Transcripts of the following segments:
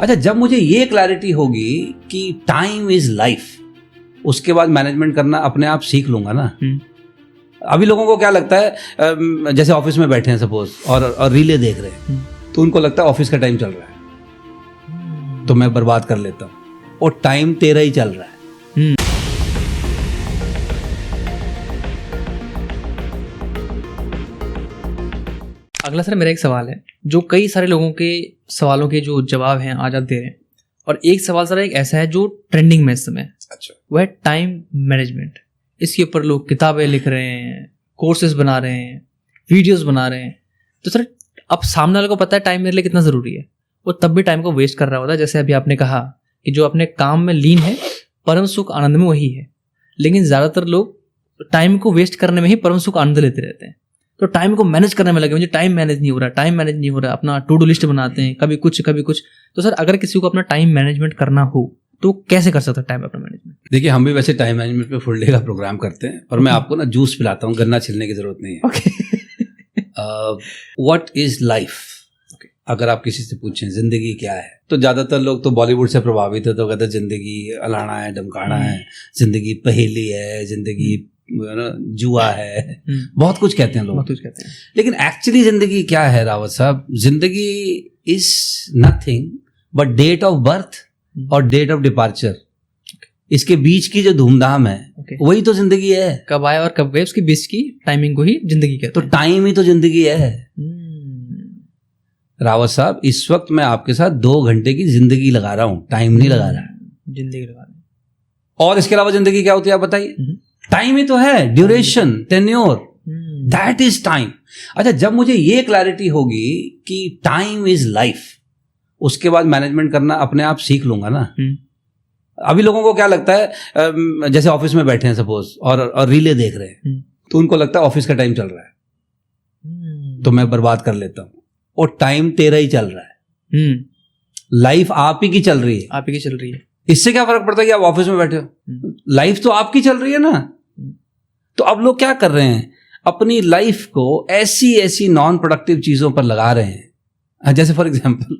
अच्छा, जब मुझे ये क्लैरिटी होगी कि टाइम इज लाइफ, उसके बाद मैनेजमेंट करना अपने आप सीख लूंगा ना। अभी लोगों को क्या लगता है, जैसे ऑफिस में बैठे हैं सपोज और रीले देख रहे हैं, तो उनको लगता है ऑफिस का टाइम चल रहा है तो मैं बर्बाद कर लेता हूँ, और टाइम तेरा ही चल रहा है। अगला सर मेरा एक सवाल है जो कई सारे लोगों के सवालों के जो जवाब हैं आज आप दे रहे हैं, और एक सवाल सर एक ऐसा है जो ट्रेंडिंग में इस समय, अच्छा, वह है टाइम मैनेजमेंट। इसके ऊपर लोग किताबें लिख रहे हैं, कोर्सेज बना रहे हैं, वीडियोस बना रहे हैं। तो सर अब सामने वाले को पता है टाइम मेरे लिए कितना ज़रूरी है, वो तब भी टाइम को वेस्ट कर रहा होता है। जैसे अभी आपने कहा कि जो अपने काम में लीन है, परम सुख आनंद में वही है, लेकिन ज़्यादातर लोग टाइम को वेस्ट करने में ही परम सुख आनंद लेते रहते हैं। तो टाइम को मैनेज करने में लगे, मुझे टाइम मैनेज नहीं हो रहा, टाइम मैनेज नहीं हो रहा, अपना टू डू लिस्ट बनाते हैं, कभी कुछ कभी कुछ। तो सर अगर किसी को अपना टाइम मैनेजमेंट करना हो तो कैसे कर सकता है टाइम अपना मैनेजमेंट? देखिए, हम भी वैसे टाइम मैनेजमेंट पे फुल डे का प्रोग्राम करते हैं, और मैं आपको ना जूस पिलाता हूँ, गन्ना छिलने की जरूरत नहीं है। What is life? अगर आप किसी से पूछें जिंदगी क्या है, तो ज्यादातर लोग तो बॉलीवुड से प्रभावित है, तो कहते हैं जिंदगी अलाना है, डमकाना है, जिंदगी पहेली है, जिंदगी जुआ है, बहुत कुछ कहते हैं लोग, बहुत कुछ कहते हैं। लेकिन एक्चुअली जिंदगी क्या है रावत साहब? जिंदगी is nothing but date of birth और डेट ऑफ डिपार्चर। इसके बीच की जो धूमधाम है वही तो जिंदगी है। कब आए और कब गए, उसके बीच की टाइमिंग को ही जिंदगी कहते हैं। तो टाइम ही तो जिंदगी है रावत साहब। इस वक्त मैं आपके साथ 2 घंटे की जिंदगी लगा रहा हूँ, टाइम नहीं लगा रहा, जिंदगी लगा रहा हूँ। और इसके अलावा जिंदगी क्या होती है आप बताइए? टाइम ही तो है, duration, tenure, that is time. अच्छा, जब मुझे ये क्लैरिटी होगी कि टाइम इज लाइफ, उसके बाद मैनेजमेंट करना अपने आप सीख लूंगा ना। अभी लोगों को क्या लगता है, जैसे ऑफिस में बैठे हैं सपोज और रीले देख रहे हैं, तो उनको लगता है ऑफिस का टाइम चल रहा है तो मैं बर्बाद कर लेता हूँ, और टाइम तेरा ही चल रहा है। लाइफ आप ही की चल रही है, आप ही की चल रही है। इससे क्या फर्क पड़ता है कि आप ऑफिस में बैठे हो? लाइफ तो आपकी चल रही है ना। तो अब लोग क्या कर रहे हैं, अपनी लाइफ को ऐसी ऐसी नॉन प्रोडक्टिव चीजों पर लगा रहे हैं। जैसे फॉर एग्जांपल,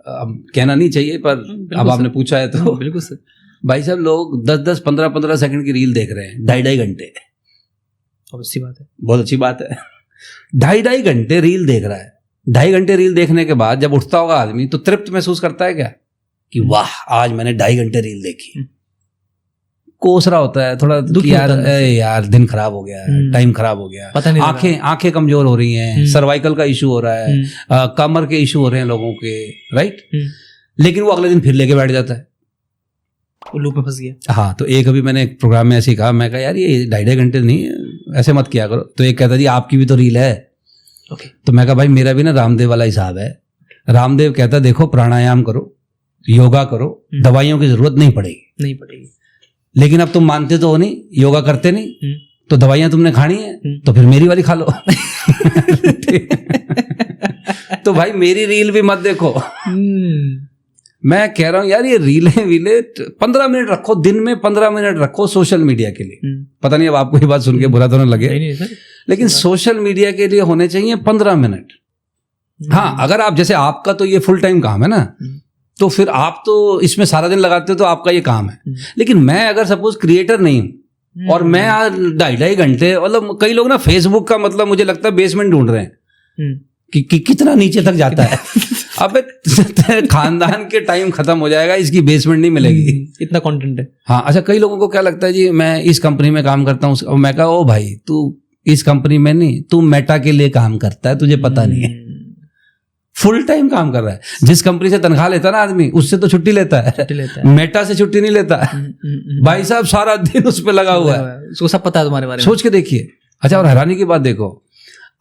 अब कहना नहीं चाहिए पर अब आपने पूछा है तो बिल्कुल सर, भाई साहब लोग 10-10, 15-15 सेकंड की रील देख रहे हैं, 2.5 घंटे। अच्छी बात है, बहुत अच्छी बात है। 2.5 घंटे रील देख रहा है। 2.5 घंटे रील देखने के बाद जब उठता होगा आदमी तो तृप्त महसूस करता है क्या कि वाह आज मैंने 2.5 घंटे रील देखी? कोस रहा होता है थोड़ा, यार दिन खराब हो गया, टाइम खराब हो गया, पता नहीं, आंखें कमजोर हो रही हैं, सर्वाइकल का इशू हो रहा है, कमर के इशू हो रहे हैं लोगों के, राइट? लेकिन वो अगले दिन फिर लेके बैठ जाता है, वो लूप में फंस गया। हाँ, तो एक अभी मैंने एक प्रोग्राम में ऐसे ही कहा, मैं कहा यार ये 2.5 घंटे नहीं, ऐसे मत किया करो। तो एक कहता जी आपकी भी तो रील है। तो मैं कहा भाई मेरा भी ना रामदेव वाला हिसाब है। रामदेव कहता देखो प्राणायाम करो, योगा करो, दवाइयों की जरूरत नहीं पड़ेगी। लेकिन अब तुम मानते तो हो नहीं, योगा करते नहीं, तो दवाइयां तुमने खानी है तो फिर मेरी वाली खा लो। तो भाई मेरी रील भी मत देखो। मैं कह रहा हूं यार ये रीलें 15 मिनट रखो, दिन में 15 मिनट रखो सोशल मीडिया के लिए। पता नहीं अब आपको ये बात सुन के बुरा तो ना लगे, लेकिन सोशल मीडिया के लिए होने चाहिए 15 मिनट। हाँ, अगर आप जैसे आपका तो ये फुल टाइम काम है ना, तो फिर आप तो इसमें सारा दिन लगाते हो तो आपका ये काम है। लेकिन मैं अगर सपोज क्रिएटर नहीं हूं और मैं 2.5 घंटे, मतलब कई लोग ना फेसबुक का मतलब मुझे लगता है बेसमेंट ढूंढ रहे हैं कि कितना नीचे तक जाता है। अबे खानदान के टाइम खत्म हो जाएगा, इसकी बेसमेंट नहीं मिलेगी, इतना कंटेंट है। हाँ, अच्छा, कई लोगों को क्या लगता है जी मैं इस कंपनी में काम करता हूँ, मैं कहा ओ भाई तू इस कंपनी में नहीं, तू मेटा के लिए काम करता है, तुझे पता नहीं है। फुल टाइम काम कर रहा है। जिस कंपनी से तनख्वाह लेता है ना आदमी, उससे तो छुट्टी लेता है, मेटा से छुट्टी नहीं लेता। भाई साहब सारा दिन उस पर लगा हुआ है, उसको सब पता है तुम्हारे बारे में। सोच के देखिए। अच्छा, और हैरानी की बात देखो,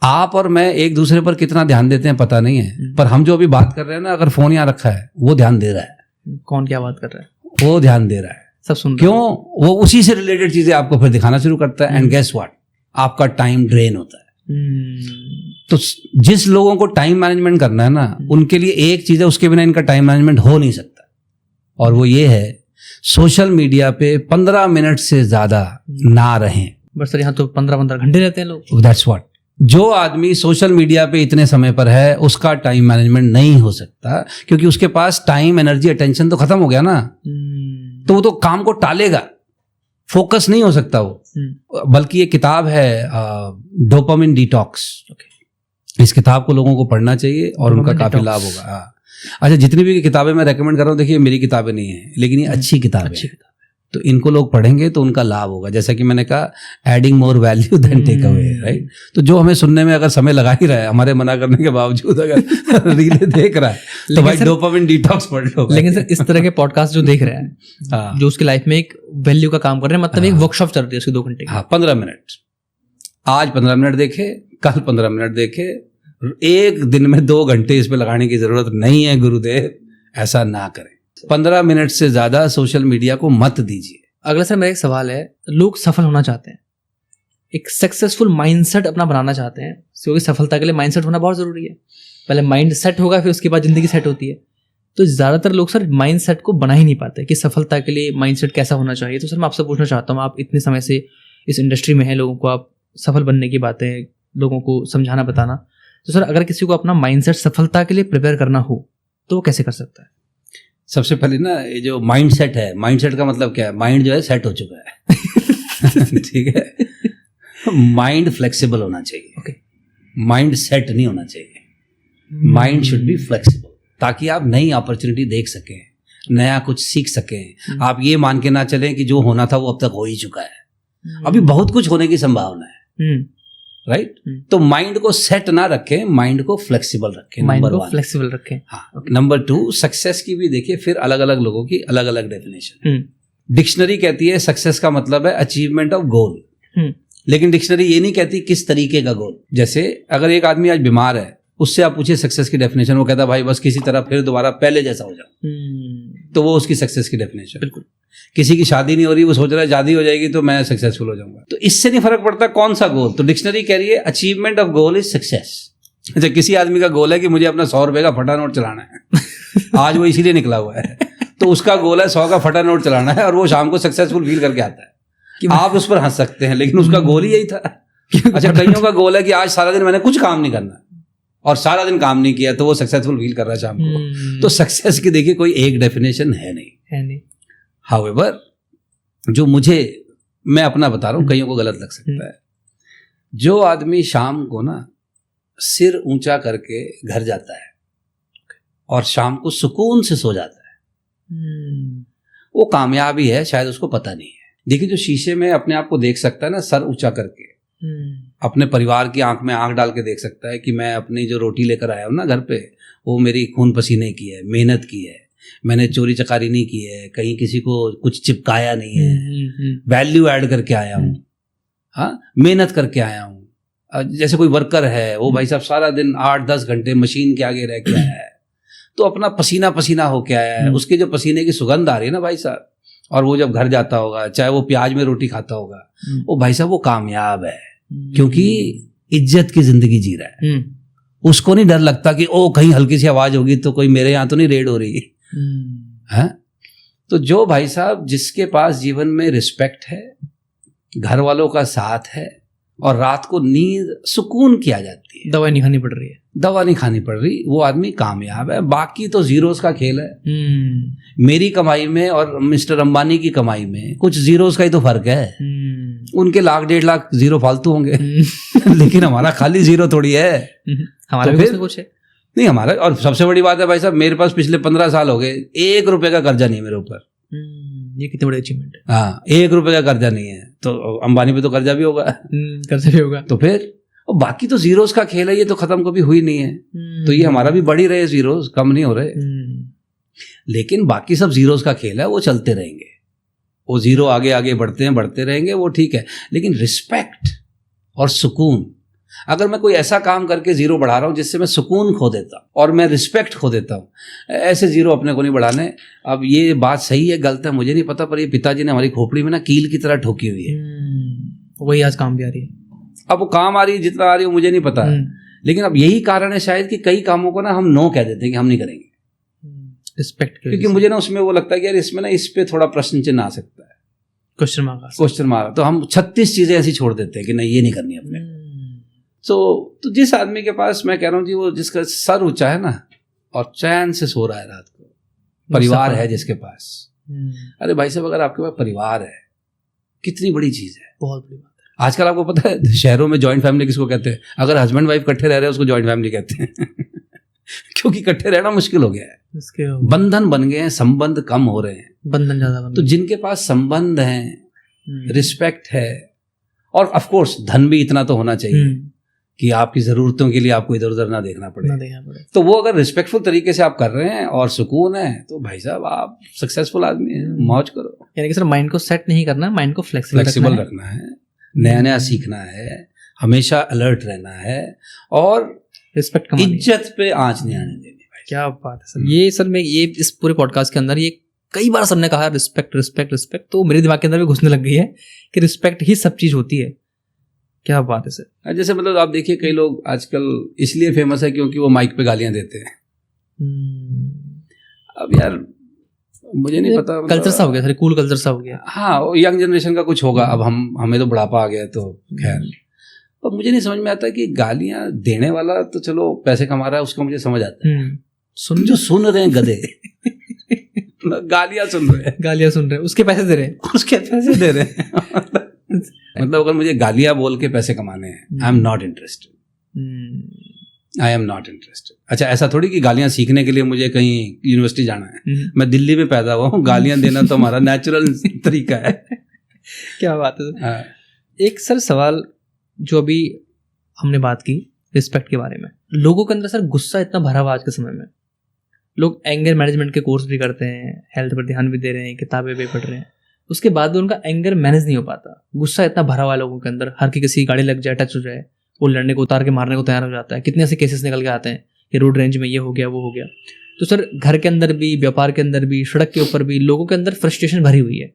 आप और मैं एक दूसरे पर कितना ध्यान देते हैं पता नहीं है, पर हम जो अभी बात कर रहे हैं ना, अगर फोन यहाँ रखा है वो ध्यान दे रहा है। कौन क्या बात कर रहा है? वो ध्यान दे रहा है, सब सुन। क्यों? वो उसी से रिलेटेड चीजें आपको फिर दिखाना शुरू करता है। एंड गेस व्हाट, आपका टाइम ड्रेन होता है। तो जिस लोगों को टाइम मैनेजमेंट करना है ना, उनके लिए एक चीज है, उसके बिना इनका टाइम मैनेजमेंट हो नहीं सकता, और वो ये है सोशल मीडिया पे 15 मिनट से ज्यादा ना रहें। बस सर यहाँ तो 15-15 घंटे रहते हैं लोग। दैट्स व्हाट, जो आदमी सोशल मीडिया पे इतने समय पर है उसका टाइम मैनेजमेंट नहीं हो सकता, क्योंकि उसके पास टाइम, एनर्जी, अटेंशन तो खत्म हो गया ना। तो वो तो काम को टालेगा, फोकस नहीं हो सकता वो। बल्कि ये किताब है डोपामिन डिटॉक्स। इस किताब को लोगों को पढ़ना चाहिए और उनका काफी लाभ होगा। हाँ। अच्छा, जितनी भी किताबें मैं रेकमेंड कर रहा हूँ, देखिए मेरी किताबें नहीं है, लेकिन ये अच्छी किताबें हैं, तो इनको लोग पढ़ेंगे तो उनका लाभ होगा। जैसा कि मैंने कहा, adding more value then take away, right. तो जो हमें सुनने में अगर समय लगा ही रहा है, हमारे मना करने के बावजूद अगर रीलें देख रहा है तो भाई डोपामिन डिटॉक्स पढ़ लो। लेकिन सर इस तरह के पॉडकास्ट जो देख रहे हैं, जो उसकी लाइफ में एक वैल्यू का काम कर रहे हैं, मतलब एक वर्कशॉप चल रही है उसकी 2 घंटे। हाँ, 15 मिनट, आज 15 मिनट देखे, कल 15 मिनट देखे, एक दिन में 2 घंटे इस पे लगाने की जरूरत नहीं है गुरुदेव, ऐसा ना करें। 15 मिनट से ज्यादा सोशल मीडिया को मत दीजिए। अगला सर मेरा एक सवाल है, लोग सफल होना चाहते हैं, एक सक्सेसफुल माइंडसेट अपना बनाना चाहते हैं, क्योंकि सफलता के लिए माइंडसेट होना बहुत जरूरी है। पहले माइंड सेट होगा, फिर उसके बाद जिंदगी सेट होती है। तो ज्यादातर लोग सर माइंडसेट को बना ही नहीं पाते कि सफलता के लिए माइंडसेट कैसा होना चाहिए। तो सर मैं आपसे पूछना चाहता हूँ, आप इतने समय से इस इंडस्ट्री में हैं, लोगों को आप सफल बनने की बातें लोगों को समझाना, बताना, तो सर अगर किसी को अपना माइंडसेट सफलता के लिए प्रिपेयर करना हो तो वो कैसे कर सकता है? सबसे पहले ना, ये जो माइंड सेट है, माइंड सेट का मतलब क्या है? माइंड जो है सेट हो चुका है ठीक है। माइंड फ्लेक्सिबल होना चाहिए, ओके। माइंड सेट नहीं होना चाहिए। माइंड शुड बी फ्लेक्सिबल, ताकि आप नई अपॉर्चुनिटी देख सकें, नया कुछ सीख सकें। आप ये मान के ना चलें कि जो होना था वो अब तक हो ही चुका है, अभी बहुत कुछ होने की संभावना है, राइट। तो माइंड को सेट ना रखें, माइंड को फ्लेक्सिबल रखें। माइंड नंबर को 1 फ्लेक्सिबल रखें। हाँ। नंबर 2, सक्सेस की भी देखिए फिर अलग अलग लोगों की अलग अलग डेफिनेशन। डिक्शनरी कहती है सक्सेस का मतलब है अचीवमेंट ऑफ गोल, लेकिन डिक्शनरी ये नहीं कहती किस तरीके का गोल। जैसे अगर एक आदमी आज बीमार है, उससे आप पूछिए सक्सेस की डेफिनेशन, वो कहता है भाई बस किसी तरह फिर दोबारा पहले जैसा हो जाऊं, तो वो उसकी सक्सेस की डेफिनेशन। बिल्कुल। किसी की शादी नहीं हो रही, वो सोच रहा है शादी हो जाएगी तो मैं सक्सेसफुल हो जाऊंगा, तो इससे नहीं फर्क पड़ता कौन सा गोल। तो डिक्शनरी कह रही है achievement of goal is success. अच्छा, किसी आदमी का गोल है कि मुझे अपना 100 रुपए का फटा नोट चलाना है आज वो इसीलिए निकला हुआ है, तो उसका गोल है 100 का फटा नोट चलाना है, और वो शाम को सक्सेसफुल फील करके आता है। आप उस पर हंस सकते हैं, लेकिन उसका गोल ही यही था। अच्छा, कईयों का गोल है कि आज सारा दिन मैंने कुछ काम नहीं करना, और सारा दिन काम नहीं किया, तो वो सक्सेसफुल फील कर रहा है शाम को। तो सक्सेस की देखिए कोई एक डेफिनेशन है नहीं। हाउएवर, जो मैं अपना बता रहा हूँ, कईयों को गलत लग सकता है, जो आदमी शाम को ना सिर ऊंचा करके घर जाता है और शाम को सुकून से सो जाता है, वो कामयाब ही है, शायद उसको पता नहीं है। देखिए, जो शीशे में अपने आप को देख सकता है ना सर ऊंचा करके, अपने परिवार की आंख में आंख डाल के देख सकता है कि मैं अपनी जो रोटी लेकर आया हूँ ना घर पे, वो मेरी खून पसीने की है, मेहनत की है, मैंने चोरी चकारी नहीं की है, कहीं किसी को कुछ चिपकाया नहीं है, वैल्यू ऐड करके आया हूँ, हाँ, मेहनत करके आया हूँ। जैसे कोई वर्कर है, वो भाई साहब सारा दिन 8-10 घंटे मशीन के आगे रह के आया है, तो अपना पसीना पसीना होके आया है, उसके जो पसीने की सुगंध आ रही है ना भाई साहब, और वो जब घर जाता होगा, चाहे वो प्याज में रोटी खाता होगा, वो भाई साहब वो कामयाब है, क्योंकि इज्जत की जिंदगी जी रहा है। उसको नहीं डर लगता कि ओ कहीं हल्की सी आवाज होगी तो कोई मेरे यहाँ तो नहीं रेड हो रही है। तो जो भाई साहब जिसके पास जीवन में रिस्पेक्ट है, घर वालों का साथ है, और रात को नींद सुकून की आ जाती है, दवा नहीं खानी पड़ रही है, दवा नहीं खानी पड़ रही, वो आदमी कामयाब है। बाकी तो जीरोस का खेल है। मेरी कमाई में और मिस्टर अंबानी की कमाई में कुछ जीरोस का ही तो फर्क है। उनके 1-1.5 लाख जीरो फालतू होंगे लेकिन हमारा खाली जीरो थोड़ी है। हमारा तो भी कुछ है नहीं हमारा। और सबसे बड़ी बात है भाई साहब, मेरे पास पिछले 15 साल हो गए 1 रुपए का कर्जा नहीं मेरे ऊपर। ये कितनी बड़ी अचीवमेंट है। हाँ, 1 रुपए का कर्जा नहीं है। तो अंबानी पे तो कर्जा भी होगा, कर्जा भी होगा। तो फिर और बाकी तो जीरोस का खेल है, ये तो खत्म कभी हुई नहीं है। तो ये हमारा भी बढ़ ही रहे, जीरोस कम नहीं हो रहे। लेकिन बाकी सब जीरोस का खेल है, वो चलते रहेंगे, वो जीरो आगे आगे बढ़ते रहेंगे, वो ठीक है। लेकिन रिस्पेक्ट और सुकून, अगर मैं कोई ऐसा काम करके जीरो बढ़ा रहा हूं जिससे मैं सुकून खो देता हूं और मैं रिस्पेक्ट खो देता हूं, ऐसे जीरो अपने को नहीं बढ़ाने। अब ये बात सही है गलत है मुझे नहीं पता, पर ये पिताजी ने हमारी खोपड़ी में ना कील की तरह ठोकी हुई है। वही आज काम भी आ रही है। अब वो काम आ रही है, जितना आ रही है मुझे नहीं पता, लेकिन अब यही कारण है शायद कि कई कामों को ना हम नो कह देते हैं कि हम नहीं करेंगे रिस्पेक्ट, क्योंकि मुझे ना उसमें वो लगता है कि यार इसमें ना इस पे थोड़ा प्रश्न चिन्ह आ सकता है, क्वेश्चन मार्क। तो हम 36 चीजें ऐसी छोड़ देते हैं कि नहीं ये नहीं करनी अपने। तो जिस आदमी के पास, मैं कह रहा हूँ जी, वो जिसका सर ऊंचा है ना और चैन से सो रहा है रात को, परिवार है जिसके पास, अरे भाई साहब, अगर आपके पास परिवार है, कितनी बड़ी चीज है, बहुत बड़ी बात है। आजकल आपको पता है शहरों में जॉइंट फैमिली किसको कहते हैं? अगर हस्बैंड वाइफ इकट्ठे रह रहे हैं उसको जॉइंट फैमिली कहते हैं क्योंकि इकट्ठे रहना मुश्किल हो गया है, बंधन बन गए हैं, संबंध कम हो रहे हैं, बंधन ज्यादा बन। तो जिनके पास संबंध है, रिस्पेक्ट है, और ऑफ कोर्स धन भी इतना तो होना चाहिए कि आपकी जरूरतों के लिए आपको इधर उधर ना देखना पड़े, तो वो अगर रिस्पेक्टफुल तरीके से आप कर रहे हैं और सुकून है, तो भाई साहब आप सक्सेसफुल आदमी हैं, मौज करो। यानी कि सर माइंड को सेट नहीं करना, माइंड को फ्लेक्सिबल रखना है, नया नया सीखना है, हमेशा अलर्ट रहना है, और रिस्पेक्ट, इज्जत पे आंच नहीं आने देनी। क्या बात है सर। ये सर मैं ये इस पूरे पॉडकास्ट के अंदर ये कई बार सर ने कहा रिस्पेक्ट रिस्पेक्ट रिस्पेक्ट, तो मेरे दिमाग के अंदर भी घुसने लग गई है कि रिस्पेक्ट ही सब चीज होती है। क्या बात है सर। जैसे मतलब आप देखिए कई लोग आजकल इसलिए फेमस है क्योंकि वो माइक पे गालियां देते हैं। अब यार मुझे नहीं पता, कल्चर सा हो गया सर, कूल कल्चर सा हो गया। हाँ, यंग जनरेशन का कुछ होगा। अब हमें तो बुढ़ापा आ गया, तो खैर, पर मुझे नहीं समझ में आता कि गालियां देने वाला तो चलो पैसे कमा रहा है, उसका मुझे समझ आता है। जो सुन रहे हैं गधे गालियां सुन रहे हैं, उसके पैसे दे रहे हैं मतलब अगर मुझे गालियां बोल के पैसे कमाने हैं, आई एम नॉट इंटरेस्टेड। अच्छा, ऐसा थोड़ी कि गालियां सीखने के लिए मुझे कहीं यूनिवर्सिटी जाना है। मैं दिल्ली में पैदा हुआ हूँ, गालियां देना तो हमारा नेचुरल तरीका है। क्या बात है। एक सर सवाल जो अभी हमने बात की रिस्पेक्ट के बारे में, लोगों के अंदर सर गुस्सा इतना भरा हुआ आज के समय में, लोग एंगर मैनेजमेंट के कोर्स भी करते हैं, हेल्थ पर ध्यान भी दे रहे हैं, किताबें भी पढ़ रहे हैं, उसके बाद भी उनका एंगर मैनेज नहीं हो पाता। गुस्सा इतना भरा हुआ है लोगों के अंदर, हर की किसी गाड़ी लग जाए, टच हो जाए, वो लड़ने को, उतार के मारने को तैयार हो जाता है। कितने ऐसे केसेस निकल के आते हैं कि रोड रेंज में ये हो गया, वो हो गया। तो सर घर के अंदर भी, व्यापार के अंदर भी, सड़क के ऊपर भी लोगों के अंदर फ्रस्ट्रेशन भरी हुई है।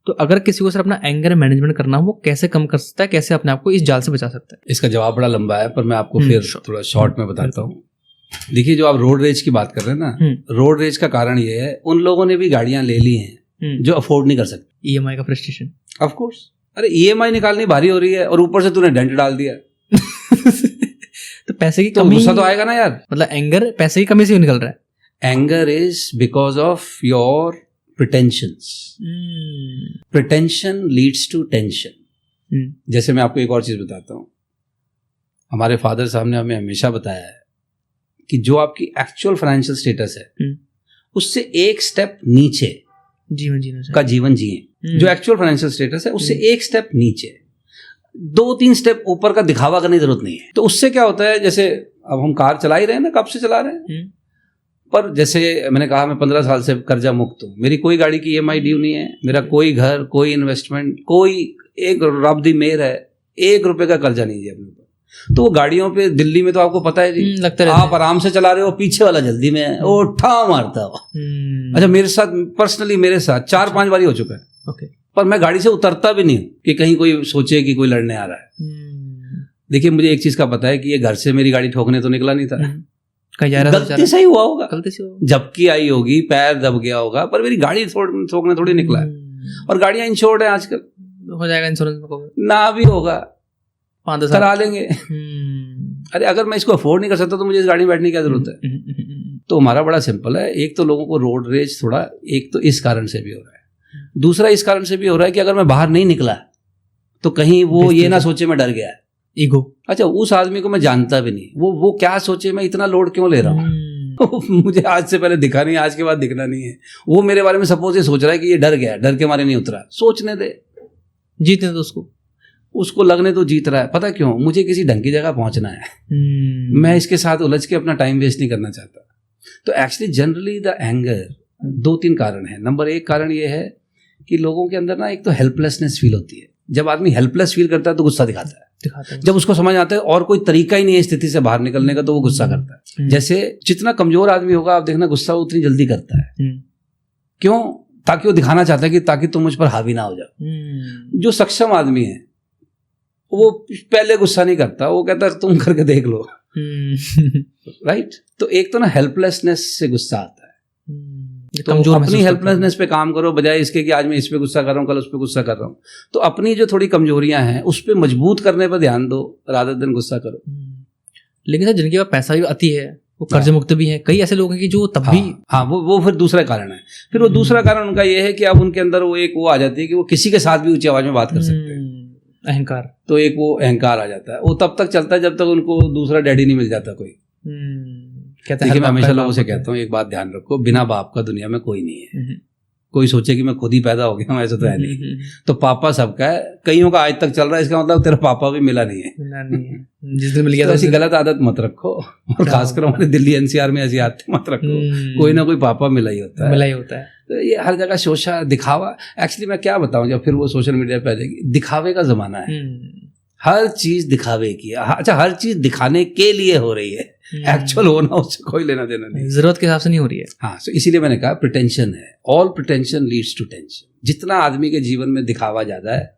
तो अगर किसी को सर अपना एंगर मैनेजमेंट करना हो, वो कैसे कम कर सकता है, कैसे अपने आप को इस जाल से बचा सकता है? इसका जवाब बड़ा लंबा है, पर मैं आपको फिर थोड़ा शॉर्ट में बताता हूँ। देखिए, जो आप रोड रेज की बात कर रहे हैं ना, रोड रेज का कारण ये है, उन लोगों ने भी गाड़ियां ले ली हैं जो अफोर्ड नहीं कर सकते। ईएमआई का फ्रस्ट्रेशन, ऑफ कोर्स। अरे ईएमआई निकालनी भारी हो रही है और ऊपर से तूने डेंट डाल दिया तो पैसे की कमी, गुस्सा तो आएगा ना यार। मतलब एंगर पैसे की कमी से निकल रहा है। Anger is because of your pretensions. Pretension leads to tension. जैसे मैं आपको एक और चीज बताता हूँ, हमारे फादर साहब ने हमें हमेशा बताया है कि जो आपकी एक्चुअल फाइनेंशियल स्टेटस है, उससे एक स्टेप नीचे जीवन जिए। जो एक्चुअल फाइनेंशियल स्टेटस है उससे एक स्टेप नीचे, 2-3 स्टेप ऊपर का दिखावा करने की जरूरत नहीं है। तो उससे क्या होता है, जैसे अब हम कार चला ही रहे हैं ना, कब से चला रहे हैं, पर जैसे मैंने कहा, मैं 15 साल से कर्जा मुक्त हूँ, मेरी कोई गाड़ी की ईएमआई ड्यू नहीं है, मेरा कोई घर, कोई इन्वेस्टमेंट, कोई, एक रब दी मेहर है, 1 रुपए का कर्जा नहीं है अपने ऊपर। तो वो गाड़ियों पे दिल्ली में तो आपको पता है जी, लगता है आप आराम से चला रहे हो, पीछे वाला जल्दी में है, वो ठा मारता हो। अच्छा, मेरे साथ पर्सनली, मेरे साथ 4-5 बार हो चुका है। पर मैं गाड़ी से उतरता भी नहीं हूँ कि कहीं कोई सोचे कि कोई लड़ने आ रहा है। देखिए, मुझे एक चीज का पता है कि ये घर से मेरी गाड़ी ठोकने तो निकला नहीं था, गलती से ही हुआ होगा, झपकी आई होगी, पैर दब गया होगा, पर मेरी गाड़ी ठोकने थोड़ी निकला है। और गाड़ियां इंश्योर्ड है आजकल, हो जाएगा इंश्योरेंस में, ना भी होगा 5-10 करा लेंगे। अरे अगर मैं इसको अफोर्ड नहीं कर सकता तो मुझे इस गाड़ी में बैठने की क्या जरूरत है? तो हमारा बड़ा सिंपल है, एक तो लोगों को रोड रेज थोड़ा, एक तो इस कारण से भी हो रहा है, दूसरा इस कारण से भी हो रहा है कि अगर मैं बाहर नहीं निकला तो कहीं वो ये ना सोचे मैं डर गया, ईगो। अच्छा, उस आदमी को मैं जानता भी नहीं, वो क्या सोचे मैं इतना लोड क्यों ले रहा हूँ मुझे आज से पहले दिखा नहीं, आज के बाद दिखना नहीं है। वो मेरे बारे में सपोज ये सोच रहा है कि ये डर गया, डर के मारे नहीं उतरा। सोचने दे, जीतने दो उसको लगने तो जीत रहा है। पता क्यों? मुझे किसी ढंग की जगह पहुंचना है, मैं इसके साथ उलझ के अपना टाइम वेस्ट नहीं करना चाहता। तो एक्चुअली जनरली द एंगर, 2-3 कारण है। नंबर 1 कारण ये है कि लोगों के अंदर ना एक तो हेल्पलेसनेस फील होती है। जब आदमी हेल्पलेस फील करता है तो गुस्सा दिखाता है। जब उसको समझ आता है और कोई तरीका ही नहीं है स्थिति से बाहर निकलने का, तो वो गुस्सा करता है। जैसे जितना कमजोर आदमी होगा, आप देखना गुस्सा उतनी जल्दी करता है। क्यों? ताकि वो दिखाना चाहता है कि ताकि तुम मुझ पर हावी ना हो जाओ। जो सक्षम आदमी है वो पहले गुस्सा नहीं करता, वो कहता है तुम करके देख लो। राइट? तो एक तो ना हेल्पलेसनेस से गुस्सा आता है। तो अपनी हेल्पलेसनेस पे काम करो, बजाय इसके कि आज मैं इस पे गुस्सा कर रहा हूँ, कल उस पे गुस्सा कर रहा हूँ। तो अपनी जो थोड़ी कमजोरियां हैं उस पे मजबूत करने पर ध्यान दो, रादर देन गुस्सा करो। लेकिन सर जिनके पास पैसा भी आती है वो कर्ज मुक्त भी है, कई ऐसे लोग हैं कि जो तब भी हाँ वो फिर दूसरा कारण है। फिर वो दूसरा कारण उनका ये है कि अब उनके अंदर वो आ जाती है कि वो किसी के साथ भी ऊंची आवाज में बात कर सकते हैं, अहंकार। तो एक वो अहंकार आ जाता है। वो तब तक चलता है जब तक उनको दूसरा डैडी नहीं मिल जाता कोई। देखिए मैं हमेशा लोगों से कहता हूँ एक बात ध्यान रखो, बिना बाप का दुनिया में कोई नहीं है। कोई सोचे कि मैं खुद ही पैदा हो गया हूँ, ऐसा तो है नहीं। तो पापा सबका है, कईयों का आज तक चल रहा है, इसका मतलब तेरा पापा भी मिला नहीं है। जिस दिन मिल गया तो ऐसी गलत आदत मत रखो, और खासकर हमारे दिल्ली एनसीआर में ऐसी आदतें मत रखो। कोई ना कोई पापा मिला ही होता है। तो ये हर जगह शोषा दिखावा। एक्चुअली मैं क्या बताऊं, जब फिर वो सोशल मीडिया पे आ जाएगी, दिखावे का जमाना है। हर चीज दिखावे की। अच्छा, हर चीज दिखाने के लिए हो रही है, एक्चुअल होना उससे कोई लेना देना नहीं, जरूरत के हिसाब से नहीं हो रही है। हाँ, तो इसीलिए मैंने कहा प्रिटेंशन है, all pretension leads to tension. जितना आदमी के जीवन में दिखावा ज्यादा है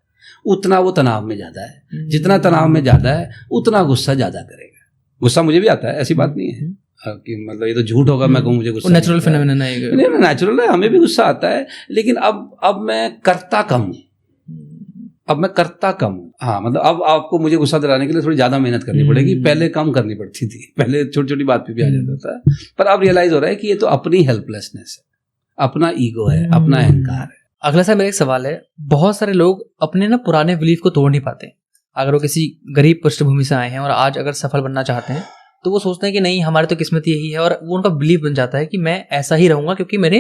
उतना वो तनाव में ज्यादा है, जितना तनाव में ज्यादा है उतना गुस्सा ज्यादा करेगा। गुस्सा मुझे भी आता है, ऐसी बात नहीं है कि मतलब ये तो झूठ होगा मैं कहूँ मुझे गुस्सा। नेचुरल फिनोमेनन है, नहीं नेचुरल है, हमें भी गुस्सा आता है, लेकिन अब मैं करता कम हूँ। हाँ, मतलब अब आपको मुझे गुस्सा दिलाने के लिए थोड़ी ज्यादा मेहनत करनी पड़ेगी, पहले कम करनी पड़ती थी। पहले छोटी छोटी बात पे भी आ जाता था, पर अब रियलाइज हो रहा है कि ये तो अपनी हेल्पलेसनेस है, अपना ईगो है, अपना अहंकार है। अगला सर मेरा एक सवाल है, बहुत सारे लोग अपने ना पुराने बिलीफ को तोड़ नहीं पाते। अगर वो किसी गरीब पृष्ठभूमि से आए हैं और आज अगर सफल बनना चाहते हैं, तो वो सोचते हैं कि नहीं हमारी तो किस्मत यही है, और वो उनका बिलीफ बन जाता है कि मैं ऐसा ही रहूंगा क्योंकि मेरे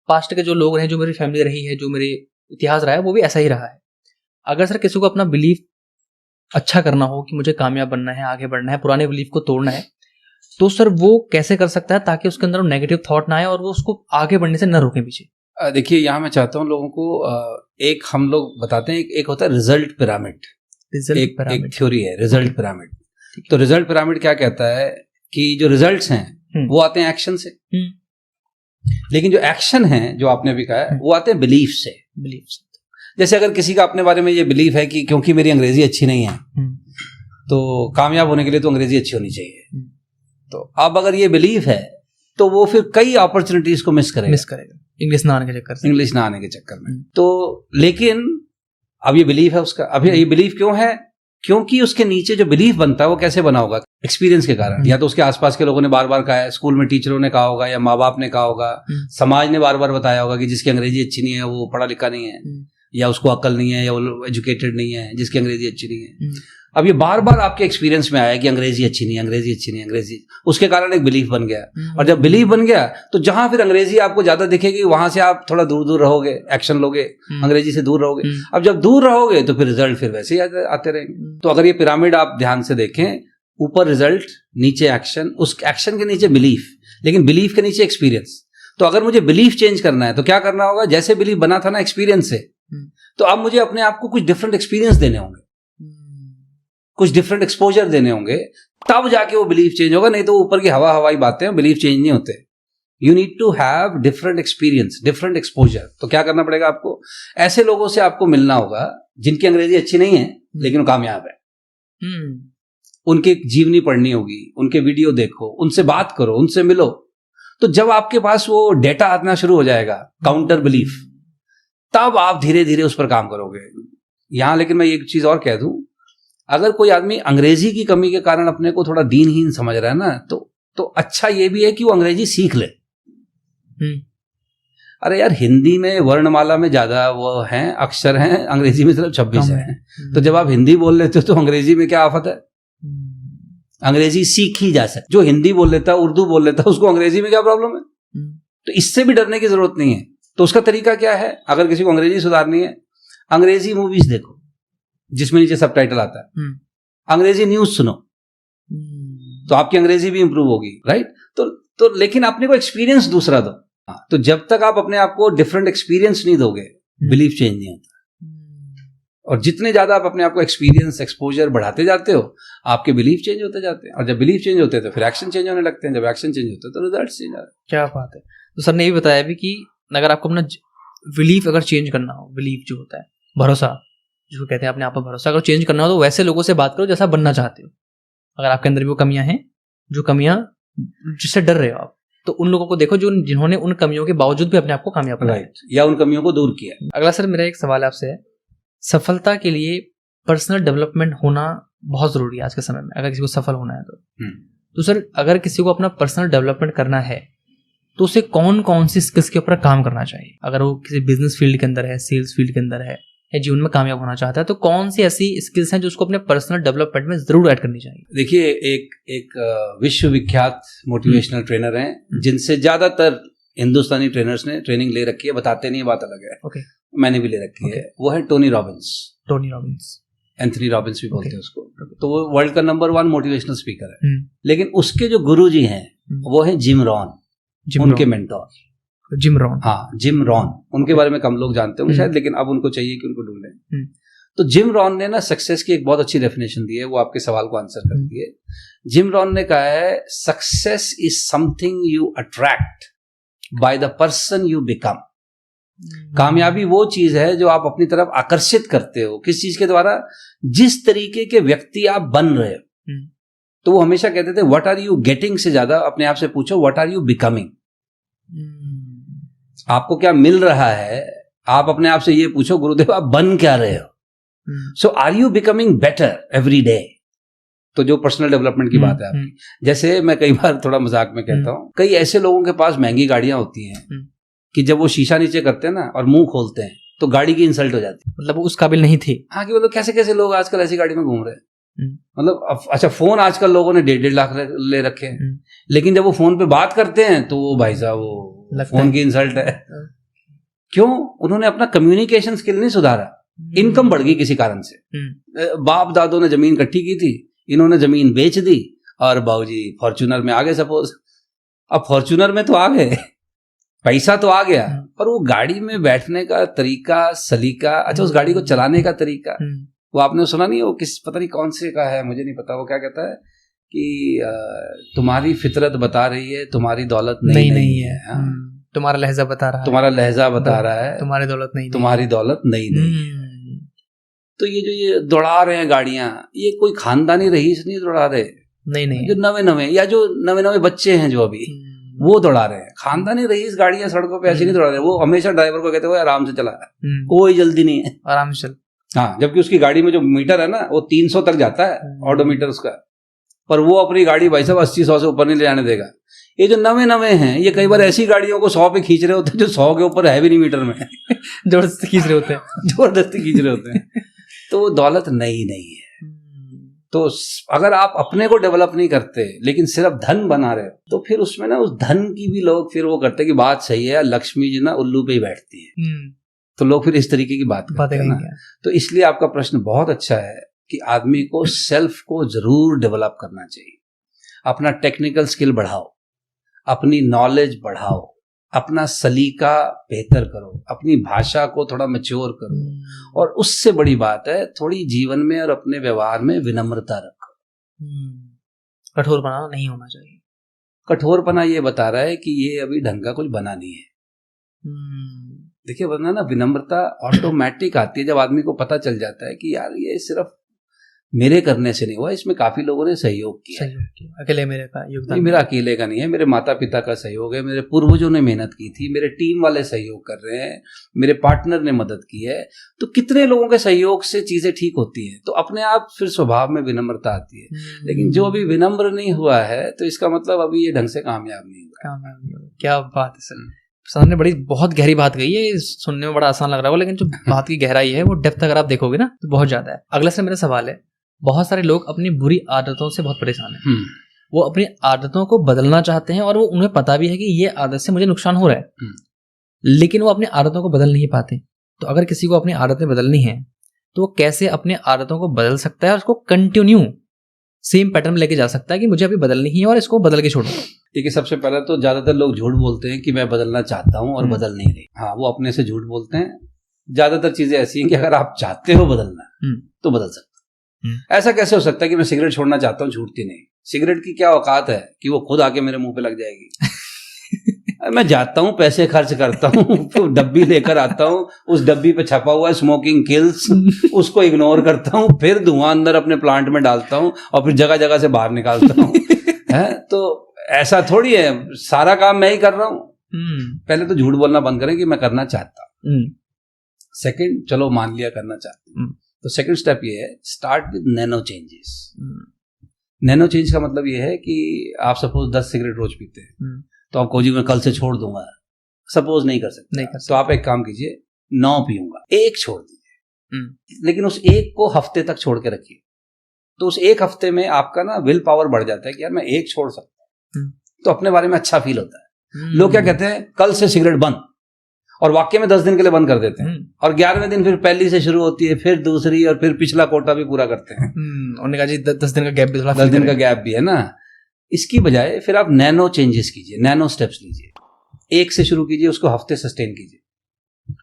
पास्ट के जो लोग हैं, जो मेरी फैमिली रही है, जो मेरे इतिहास रहा है, वो भी ऐसा ही रहा है। अगर सर किसी को अपना बिलीफ अच्छा करना हो कि मुझे कामयाब बनना है, आगे बढ़ना है, पुराने बिलीफ को तोड़ना है, तो सर वो कैसे कर सकता है ताकि उसके अंदर नेगेटिव थॉट ना आए और वो उसको आगे बढ़ने से न रोके पीछे? देखिए यहाँ मैं चाहता हूँ लोगों को एक हम लोग बताते हैं, एक होता है रिजल्ट पिरामिड। एक थ्योरी है रिजल्ट पिरामिड। तो रिजल्ट पिरामिड क्या कहता है कि जो रिजल्ट्स हैं वो आते हैं एक्शन से, लेकिन जो एक्शन है जो आपने अभी कहा है वो आते हैं बिलीफ से। जैसे अगर किसी का अपने बारे में ये बिलीफ है कि क्योंकि मेरी अंग्रेजी अच्छी नहीं है तो कामयाब होने के लिए तो अंग्रेजी अच्छी होनी चाहिए, तो अब अगर ये बिलीफ है तो वो फिर कई अपॉर्चुनिटीज को मिस करेगा इंग्लिश ना आने के चक्कर में। तो लेकिन अब ये बिलीफ है उसका। अब ये बिलीफ क्यों है? क्योंकि उसके नीचे जो बिलीफ बनता है वो कैसे बना होगा? एक्सपीरियंस के कारण। या तो उसके आसपास के लोगों ने बार बार कहा है, स्कूल में टीचरों ने कहा होगा, या माँ बाप ने कहा होगा, समाज ने बार बार बताया होगा कि जिसकी अंग्रेजी अच्छी नहीं है वो पढ़ा लिखा नहीं है, या उसको अक्ल नहीं है, या वो एजुकेटेड नहीं है, जिसकी अंग्रेजी अच्छी नहीं है। अब ये बार बार आपके एक्सपीरियंस में आया कि अंग्रेजी अच्छी नहीं, अंग्रेजी, उसके कारण एक बिलीफ बन गया। और जब बिलीफ बन गया तो जहां फिर अंग्रेजी आपको ज्यादा दिखेगी वहां से आप थोड़ा दूर दूर रहोगे, एक्शन लोगे, अंग्रेजी से दूर रहोगे। अब जब दूर रहोगे तो फिर रिजल्ट फिर वैसे ही आते रहेंगे। तो अगर ये पिरामिड आप ध्यान से देखें, ऊपर रिजल्ट, नीचे एक्शन, उस एक्शन के नीचे बिलीफ, लेकिन बिलीफ के नीचे एक्सपीरियंस। तो अगर मुझे बिलीफ चेंज करना है तो क्या करना होगा? जैसे बिलीफ बना था ना एक्सपीरियंस से, तो अब मुझे अपने आप को कुछ डिफरेंट एक्सपीरियंस देने होंगे, कुछ डिफरेंट एक्सपोजर देने होंगे, तब जाके वो बिलीफ चेंज होगा। नहीं तो ऊपर की हवाई बातें बिलीफ चेंज नहीं होते। You need to have different experience, different exposure. तो क्या करना पड़ेगा आपको? ऐसे लोगों से आपको मिलना होगा जिनकी अंग्रेजी अच्छी नहीं है लेकिन वो कामयाब है। उनकी जीवनी पढ़नी होगी, उनके वीडियो देखो, उनसे बात करो, उनसे मिलो। तो जब आपके पास वो डेटा आना शुरू हो जाएगा, काउंटर बिलीफ, तब आप धीरे धीरे उस पर काम करोगे। यहां लेकिन मैं एक चीज और कह दूं, अगर कोई आदमी अंग्रेजी की कमी के कारण अपने को थोड़ा दीनहीन समझ रहा है ना, तो अच्छा ये भी है कि वो अंग्रेजी सीख ले। अरे यार, हिंदी में वर्णमाला में ज्यादा वो हैं, अक्षर हैं, अंग्रेजी में सिर्फ 26 हैं। तो जब आप हिंदी बोल लेते हो तो अंग्रेजी में क्या आफत है? अंग्रेजी सीखी जा सकती। जो हिंदी बोल लेता है, उर्दू बोल लेता है, उसको अंग्रेजी में क्या प्रॉब्लम है? तो इससे भी डरने की जरूरत नहीं है। तो उसका तरीका क्या है? अगर किसी को अंग्रेजी सुधारनी है, अंग्रेजी मूवीज देखो जिसमें नीचे सबटाइटल आता है, अंग्रेजी न्यूज सुनो, तो आपकी अंग्रेजी भी इंप्रूव होगी, राइट? तो लेकिन अपने को एक्सपीरियंस दूसरा दो। तो जब तक आप अपने आप को डिफरेंट एक्सपीरियंस नहीं दोगे, बिलीफ चेंज नहीं होता। और जितने ज्यादा आप अपने आप को एक्सपीरियंस, एक्सपोजर बढ़ाते जाते हो, आपके बिलीफ चेंज होते जाते हैं। और जब बिलीफ चेंज होते हैं तो फिर एक्शन चेंज होने लगते हैं। जब एक्शन चेंज होता है तो रिजल्ट चेंज होते हैं। क्या बात है। तो सर ने ये भी बताया भी कि अगर आपको अपना बिलीफ अगर चेंज करना हो, बिलीफ जो होता है, भरोसा जिसको कहते हैं, अपने आप पर भरोसा अगर चेंज करना हो तो वैसे लोगों से बात करो जैसा बनना चाहते हो। अगर आपके अंदर भी वो कमियां हैं, जो कमियां जिससे डर रहे हो आप, तो उन लोगों को देखो जो जिन्होंने उन कमियों के बावजूद भी अपने आप को कामयाब बनाया। राइट, या उन कमियों को दूर किया। अगला सर मेरा एक सवाल आपसे है, सफलता के लिए पर्सनल डेवलपमेंट होना बहुत जरूरी है आज के समय में, अगर किसी को सफल होना है तो सर अगर किसी को अपना पर्सनल डेवलपमेंट करना है तो उसे कौन कौन सी स्किल्स के ऊपर काम करना चाहिए? अगर वो किसी बिजनेस फील्ड के अंदर है, सेल्स फील्ड के अंदर है, या जीवन में कामयाब होना चाहता है, तो कौन सी ऐसी स्किल्स हैं जो उसको अपने पर्सनल डेवलपमेंट में जरूर ऐड करनी चाहिए? देखिए, एक विश्वविख्यात मोटिवेशनल ट्रेनर हैं जिनसे ज्यादातर हिंदुस्तानी ट्रेनर्स ने ट्रेनिंग ले रखी है, बताते नहीं है, बात अलग है। ओके, मैंने भी ले रखी है। वो है Tony Robbins. Tony Robbins, Anthony Robbins भी बोलते हैं उसको। तो वो वर्ल्ड का नंबर 1 मोटिवेशनल स्पीकर है। लेकिन उसके जो गुरुजी हैं वो है जिम रॉन, उनके मेंटोर जिम रॉन। हाँ, जिम रॉन, उनके बारे में कम लोग जानते होंगे शायद, लेकिन अब उनको चाहिए कि उनको ढूंढें। तो जिम रॉन ने ना सक्सेस की एक बहुत अच्छी डेफिनेशन दी है, वो आपके सवाल को आंसर करती है। जिम रॉन ने कहा है, success is something you attract by the person you become. कामयाबी वो चीज है जो आप अपनी तरफ आकर्षित करते हो, किस चीज के द्वारा? जिस तरीके के व्यक्ति आप बन रहे हो। तो वो हमेशा कहते थे व्हाट आर यू गेटिंग से ज्यादा अपने आप से पूछो व्हाट आर यू बिकमिंग। आपको क्या मिल रहा है, आप अपने आप से ये पूछो गुरुदेव आप बन क्या रहे हो। So are you becoming better every day. तो जो पर्सनल डेवलपमेंट की बात है आपकी, जैसे मैं कई बार थोड़ा मजाक में कहता हूँ, कई ऐसे लोगों के पास महंगी गाड़ियां होती हैं कि जब वो शीशा नीचे करते हैं ना और मुंह खोलते हैं तो गाड़ी की इंसल्ट हो जाती है। मतलब वो उस काबिल नहीं थे। हाँ, कि मतलब कैसे कैसे लोग आजकल ऐसी गाड़ी में घूम रहे हैं। मतलब अच्छा, फोन आजकल लोगों ने 1.5 लाख ले रखे हैं, लेकिन जब वो फोन पे बात करते हैं तो वो भाई साहब वो फोन की इंसल्ट है। क्यों? उन्होंने अपना कम्युनिकेशन स्किल नहीं सुधारा। इनकम बढ़ गई किसी कारण से। बाप दादों ने जमीन इकट्ठी की थी, इन्होंने जमीन बेच दी और बाबूजी फॉर्च्यूनर में आ गए। सपोज अब फॉर्च्यूनर में तो आ गए, पैसा तो आ गया, पर वो गाड़ी में बैठने का तरीका, सलीका, अच्छा उस गाड़ी को चलाने का तरीका, वो आपने सुना नहीं? वो किस पता नहीं कौन से का है, मुझे नहीं पता। वो क्या कहता है कि तुम्हारी फितरत बता रही है तुम्हारी दौलत नहीं है। तुम्हारा लहजा बता रहा है, तुम्हारा लहजा बता रहा है तुम्हारी दौलत नहीं, तुम्हारी दौलत नहीं है। तो ये दौड़ा रहे हैं गाड़ियां, ये कोई खानदानी रईस नहीं दौड़ा रहे, नहीं, जो नवे या जो नवे बच्चे हैं जो अभी वो दौड़ा रहे हैं। खानदानी रईस गाड़ियां सड़कों पे ऐसे नहीं दौड़ा रहे, वो हमेशा ड्राइवर को कहते हुए आराम से चला रहा है, कोई जल्दी नहीं है, आराम से चल। हाँ, जबकि उसकी गाड़ी में जो मीटर है ना वो 300 तक जाता है, ऑडोमीटर उसका, पर वो अपनी गाड़ी भाई साहब 80-100 से ऊपर नहीं ले जाने देगा। ये जो नवे हैं ये कई बार ऐसी गाड़ियों को 100 पे खींच रहे होते हैं जो 100 के ऊपर है भी नहीं मीटर में। जबरदस्ती खींच रहे होते हैं जबरदस्ती खींच रहे होते हैं। तो वो दौलत नहीं है। तो अगर आप अपने को डेवलप नहीं करते लेकिन सिर्फ धन बना रहे हो, तो फिर उसमें ना उस धन की भी लोग फिर वो करते हैं कि बात सही है, लक्ष्मी जी ना उल्लू पे ही बैठती है, तो लोग फिर इस तरीके की बात करते हैं ना। तो इसलिए आपका प्रश्न बहुत अच्छा है कि आदमी को सेल्फ को जरूर डेवलप करना चाहिए। अपना टेक्निकल स्किल बढ़ाओ, अपनी नॉलेज बढ़ाओ, अपना सलीका बेहतर करो, अपनी भाषा को थोड़ा मैच्योर करो, और उससे बड़ी बात है थोड़ी जीवन में और अपने व्यवहार में विनम्रता रखो। कठोरपना नहीं होना चाहिए। कठोरपना ये बता रहा है कि ये अभी ढंग का कुछ बना नहीं है। देखिए, वरना ना विनम्रता ऑटोमेटिक आती है जब आदमी को पता चल जाता है कि यार ये सिर्फ मेरे करने से नहीं हुआ, इसमें काफी लोगों ने सहयोग किया। अकेले मेरे का योगदान, मेरा अकेले का नहीं है, मेरे माता पिता का सहयोग है, मेरे पूर्वजों ने मेहनत की थी, मेरे टीम वाले सहयोग कर रहे हैं, मेरे पार्टनर ने मदद की है। तो कितने लोगों के सहयोग से चीजें ठीक होती हैं, तो अपने आप फिर स्वभाव में विनम्रता आती है। लेकिन जो अभी विनम्र नहीं हुआ है तो इसका मतलब अभी ये ढंग से कामयाब नहीं हुआ। क्या बात है सर, सर ने बड़ी बहुत गहरी बात कही है। सुनने में बड़ा आसान लग रहा है, लेकिन जो बात की गहराई है वो डेप्थ अगर आप देखोगे ना तो बहुत ज्यादा है। अगला से मेरा सवाल है, बहुत सारे लोग अपनी बुरी आदतों से बहुत परेशान हैं। वो अपनी आदतों को बदलना चाहते हैं और वो उन्हें पता भी है कि ये आदत से मुझे नुकसान हो रहा है, लेकिन वो अपनी आदतों को बदल नहीं पाते। तो अगर किसी को अपनी आदतें बदलनी है तो वो कैसे अपनी आदतों को बदल सकता है और उसको कंटिन्यू सेम पैटर्न में लेके जा सकता है कि मुझे अभी बदलनी ही है और इसको बदल के छोड़ो? देखिए, सबसे पहले तो ज्यादातर लोग झूठ बोलते हैं कि मैं बदलना चाहता हूं और बदल नहीं रही। हाँ, वो अपने से झूठ बोलते हैं। ज्यादातर चीजें ऐसी हैं कि अगर आप चाहते हो बदलना तो बदल सकते। ऐसा कैसे हो सकता है कि मैं सिगरेट छोड़ना चाहता हूँ, छूटती नहीं? सिगरेट की क्या औकात है कि वो खुद आके मेरे मुंह पे लग जाएगी? मैं जाता हूँ, पैसे खर्च करता हूँ, फिर डब्बी लेकर आता हूँ, उस डब्बी पे छपा हुआ है स्मोकिंग किल्स, उसको इग्नोर करता हूँ, फिर धुआं अंदर अपने प्लांट में डालता हूँ और फिर जगह जगह से बाहर निकालता हूँ। है तो ऐसा थोड़ी है सारा काम मैं ही कर रहा हूँ। पहले तो झूठ बोलना बंद करें कि मैं करना चाहता हूँ। सेकंड, चलो मान लिया करना चाहते हूँ, तो सेकंड स्टेप ये है, start with nano changes. Nano change का मतलब ये है कि आप सपोज 10 सिगरेट रोज पीते हैं, तो आप कहोगे मैं कल से छोड़ दूंगा, सपोज नहीं कर सकते, तो आप एक काम कीजिए, 9 पीऊंगा, 1 छोड़ दीजिए, लेकिन उस 1 को हफ्ते तक छोड़ के रखिए। तो उस 1 हफ्ते में आपका ना विल पावर बढ़ जाता है कि यार मैं 1 छोड़ सकता हूँ, तो अपने बारे में अच्छा फील होता है। लोग क्या कहते हैं, कल से सिगरेट बंद, और वाकई में 10 दिन के लिए बंद कर देते हैं, और 11वें दिन फिर पहली से शुरू होती है, फिर दूसरी, और फिर पिछला कोटा भी पूरा करते हैं। उन्होंने कहा जी 10 दिन का गैप भी, 10 दिन का गैप भी है ना। इसकी बजाय फिर आप नैनो चेंजेस कीजिए, नैनो स्टेप्स लीजिए। 1 से शुरू कीजिए, उसको हफ्ते सस्टेन कीजिए,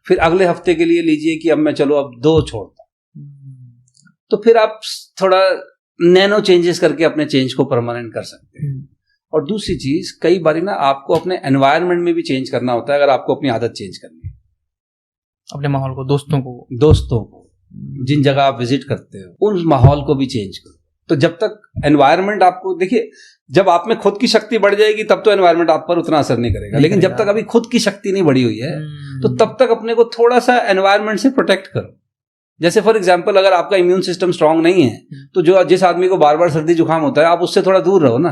फिर अगले हफ्ते के लिए लीजिए कि अब मैं चलो अब 2 छोड़ता हूं। तो फिर आप थोड़ा नैनो चेंजेस करके अपने चेंज को परमानेंट कर सकते हैं। और दूसरी चीज, कई बारी ना आपको अपने एनवायरनमेंट में भी चेंज करना होता है। अगर आपको अपनी आदत चेंज करनी है, अपने माहौल को, दोस्तों को जिन जगह आप विजिट करते हो उन माहौल को भी चेंज करो। तो जब तक एनवायरनमेंट आपको, देखिए जब आप में खुद की शक्ति बढ़ जाएगी तब तो एनवायरनमेंट आप पर उतना असर नहीं करेगा, लेकिन जब तक अभी खुद की शक्ति नहीं बढ़ी हुई है तो तब तक अपने को थोड़ा सा एनवायरनमेंट से प्रोटेक्ट करो। जैसे फॉर एग्जांपल, अगर आपका इम्यून सिस्टम स्ट्रांग नहीं है तो जिस आदमी को बार बार सर्दी जुकाम होता है, आप उससे थोड़ा दूर रहो ना,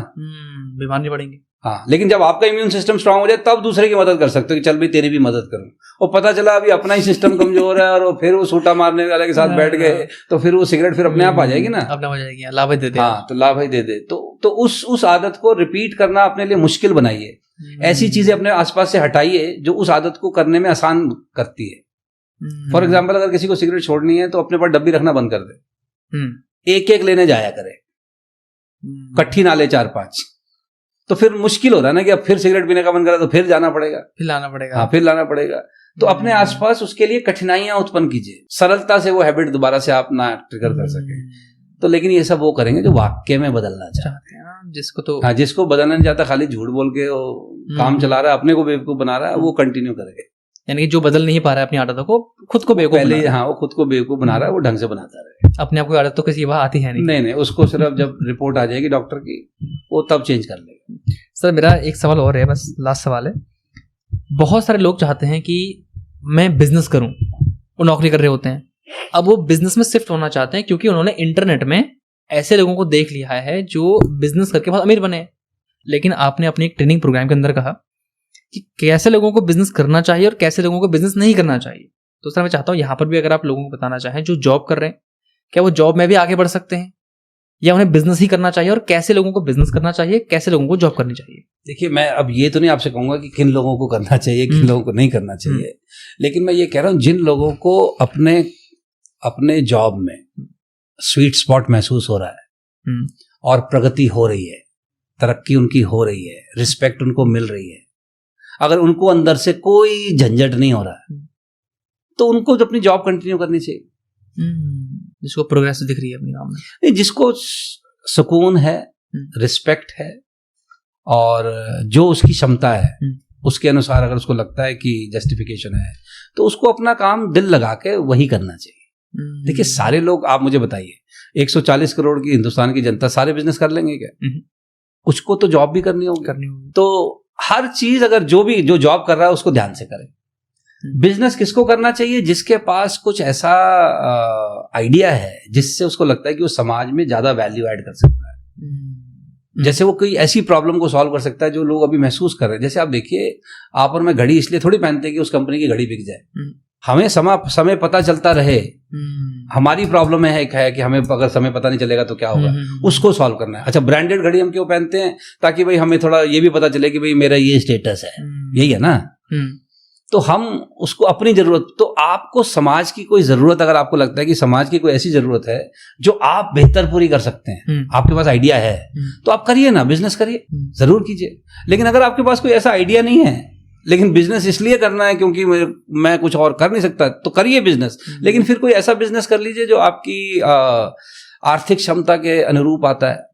बीमार नहीं पड़ेंगे। हाँ, लेकिन जब आपका इम्यून सिस्टम स्ट्रांग हो जाए तब दूसरे की मदद कर सकते हो कि चल भाई तेरी भी मदद करूं। और पता चला अभी अपना ही सिस्टम कमजोर है और फिर वो सूटा मारने वाले के साथ बैठ गए, तो फिर वो सिगरेट फिर अपने आप आ जाएगी ना, अपने आप आ जाएगी, लाभ दे दे। हाँ, तो लाभ ही दे दे। तो उस आदत को रिपीट करना अपने लिए मुश्किल बनाइए। ऐसी चीजें अपने आसपास से हटाइए जो उस आदत को करने में आसान करती है। फॉर एग्जाम्पल, अगर किसी को सिगरेट छोड़नी है तो अपने पास डब्बी रखना बंद कर दे, एक लेने जाया करे, कट्ठी ना ले 4-5। तो फिर मुश्किल हो रहा है ना कि अब फिर सिगरेट पीने का मन करा तो फिर जाना पड़ेगा, फिर लाना पड़ेगा। हाँ, फिर लाना पड़ेगा। तो अपने आसपास उसके लिए कठिनाइयां उत्पन्न कीजिए, सरलता से वो हैबिट दोबारा से आप ना ट्रिगर कर सके। तो लेकिन ये सब वो करेंगे जो वाकई में बदलना चाहते हैं, जिसको बदलना नहीं चाहता, खाली झूठ बोल के काम चला रहा है, अपने को बेवकूफ बना रहा है, वो कंटिन्यू करेगा। यानी जो बदल नहीं पा रहा है अपनी आदतों को, खुद को बेवकूफ पहले, हाँ, वो खुद को बेवकूफ बना रहा है, वो ढंग से बनाता रहे। अपने आप को आदत तो किसी बात आती है नहीं, उसको सिर्फ जब रिपोर्ट आ जाएगी डॉक्टर की, वो तब चेंज कर लेगा। सर, मेरा एक सवाल और है, बस लास्ट सवाल है। बहुत सारे लोग चाहते हैं कि मैं बिजनेस करूं, वो नौकरी कर रहे होते हैं, अब वो बिजनेस में शिफ्ट होना चाहते हैं क्योंकि उन्होंने इंटरनेट में ऐसे लोगों को देख लिया है जो बिजनेस करके बहुत अमीर बने। लेकिन आपने अपने एक ट्रेनिंग प्रोग्राम के अंदर कहा कि कैसे लोगों को बिजनेस करना चाहिए और कैसे लोगों को बिजनेस नहीं करना चाहिए। तो सर, मैं चाहता हूँ यहाँ पर भी अगर आप लोगों को बताना चाहें जो जॉब कर रहे हैं, क्या वो जॉब में भी आगे बढ़ सकते हैं या उन्हें बिजनेस ही करना चाहिए, और कैसे लोगों को बिजनेस करना चाहिए, कैसे लोगों को जॉब करनी चाहिए? देखिए, मैं अब ये तो नहीं आपसे कहूंगा कि किन लोगों को करना चाहिए, किन लोगों को नहीं करना चाहिए, लेकिन मैं ये कह रहा हूँ जिन लोगों को अपने जॉब में स्वीट स्पॉट महसूस हो रहा है और प्रगति हो रही है, तरक्की उनकी हो रही है, रिस्पेक्ट उनको मिल रही है, अगर उनको अंदर से कोई झंझट नहीं हो रहा है तो उनको तो अपनी जॉब कंटिन्यू करनी चाहिए। जिसको प्रोग्रेस दिख रही है अपनी काम में, नहीं, जिसको सुकून है, रिस्पेक्ट है, और जो उसकी क्षमता है उसके अनुसार अगर उसको लगता है कि जस्टिफिकेशन है, तो उसको अपना काम दिल लगा के वही करना चाहिए। देखिए, सारे लोग, आप मुझे बताइए, 140 करोड़ की हिंदुस्तान की जनता सारे बिजनेस कर लेंगे क्या? कुछ को तो जॉब भी करनी होगी। तो हर चीज, अगर जो जॉब कर रहा है उसको ध्यान से करे। बिजनेस किसको करना चाहिए? जिसके पास कुछ ऐसा आइडिया है जिससे उसको लगता है कि वो समाज में ज्यादा वैल्यू ऐड कर सकता है। जैसे वो कोई ऐसी प्रॉब्लम को सॉल्व कर सकता है जो लोग अभी महसूस कर रहे हैं। जैसे आप देखिए, आप और मैं घड़ी इसलिए थोड़ी पहनते हैं कि उस कंपनी की घड़ी बिक जाए, हमें समय पता चलता रहे। हमारी प्रॉब्लम है कि हमें अगर समय पता नहीं चलेगा तो क्या होगा, उसको सॉल्व करना है। अच्छा, ब्रांडेड घड़ी हम क्यों पहनते हैं? ताकि भाई हमें थोड़ा ये भी पता चले कि भाई मेरा ये स्टेटस है, यही है ना। तो हम उसको अपनी जरूरत, तो आपको समाज की कोई जरूरत, अगर आपको लगता है कि समाज की कोई ऐसी जरूरत है जो आप बेहतर पूरी कर सकते हैं, आपके पास आइडिया है, तो आप करिए ना, बिजनेस करिए, जरूर कीजिए। लेकिन अगर आपके पास कोई ऐसा आइडिया नहीं है, लेकिन बिजनेस इसलिए करना है क्योंकि मैं कुछ और कर नहीं सकता, तो करिए बिजनेस। लेकिन फिर कोई ऐसा बिजनेस कर लीजिए जो आपकी आर्थिक क्षमता के अनुरूप आता है,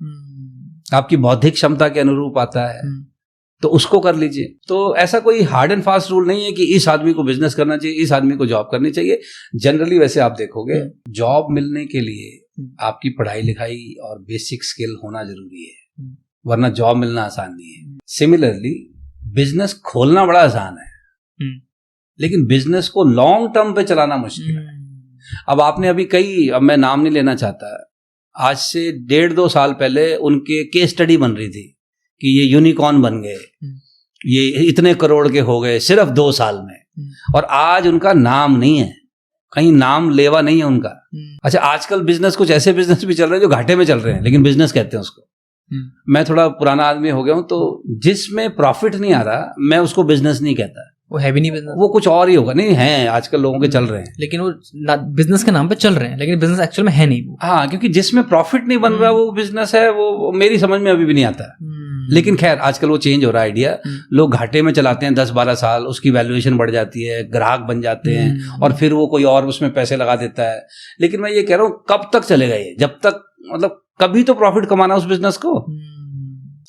आपकी बौद्धिक क्षमता के अनुरूप आता है, तो उसको कर लीजिए। तो ऐसा कोई हार्ड एंड फास्ट रूल नहीं है कि इस आदमी को बिजनेस करना चाहिए, इस आदमी को जॉब करनी चाहिए। जनरली वैसे आप देखोगे, जॉब मिलने के लिए आपकी पढ़ाई लिखाई और बेसिक स्किल होना जरूरी है, वरना जॉब मिलना आसान नहीं है। सिमिलरली बिजनेस खोलना बड़ा आसान है, लेकिन बिजनेस को लॉन्ग टर्म पे चलाना मुश्किल है। अब आपने अभी अब मैं नाम नहीं लेना चाहता, आज से 1.5-2 साल पहले उनके केस स्टडी बन रही थी कि ये यूनिकॉर्न बन गए, ये इतने करोड़ के हो गए सिर्फ 2 साल में, और आज उनका नाम नहीं है, कहीं नाम लेवा नहीं है उनका। अच्छा, आजकल बिजनेस कुछ ऐसे बिजनेस भी चल रहे हैं जो घाटे में चल रहे हैं, लेकिन बिजनेस कहते हैं उसको। मैं थोड़ा पुराना आदमी हो गया हूं, तो जिसमें प्रॉफिट नहीं आ रहा मैं उसको बिजनेस नहीं कहता, वो है भी नहीं बिजनेस, वो कुछ और ही होगा। नहीं है, आजकल लोगों के चल रहे हैं, लेकिन वो बिजनेस के नाम पे चल रहे हैं, लेकिन बिजनेस एक्चुअल में है नहीं वो। हाँ, क्योंकि जिसमें प्रॉफिट नहीं बन रहा वो बिजनेस है, वो मेरी समझ में अभी भी नहीं आता। लेकिन खैर आजकल वो चेंज हो रहा है आइडिया, लोग घाटे में चलाते हैं 10-12 साल, उसकी वैल्यूएशन बढ़ जाती है, ग्राहक बन जाते हैं, और फिर वो कोई और उसमें पैसे लगा देता है। लेकिन मैं ये कह रहा हूँ कब तक चलेगा ये, जब तक मतलब कभी तो प्रॉफिट कमाना उस बिजनेस को।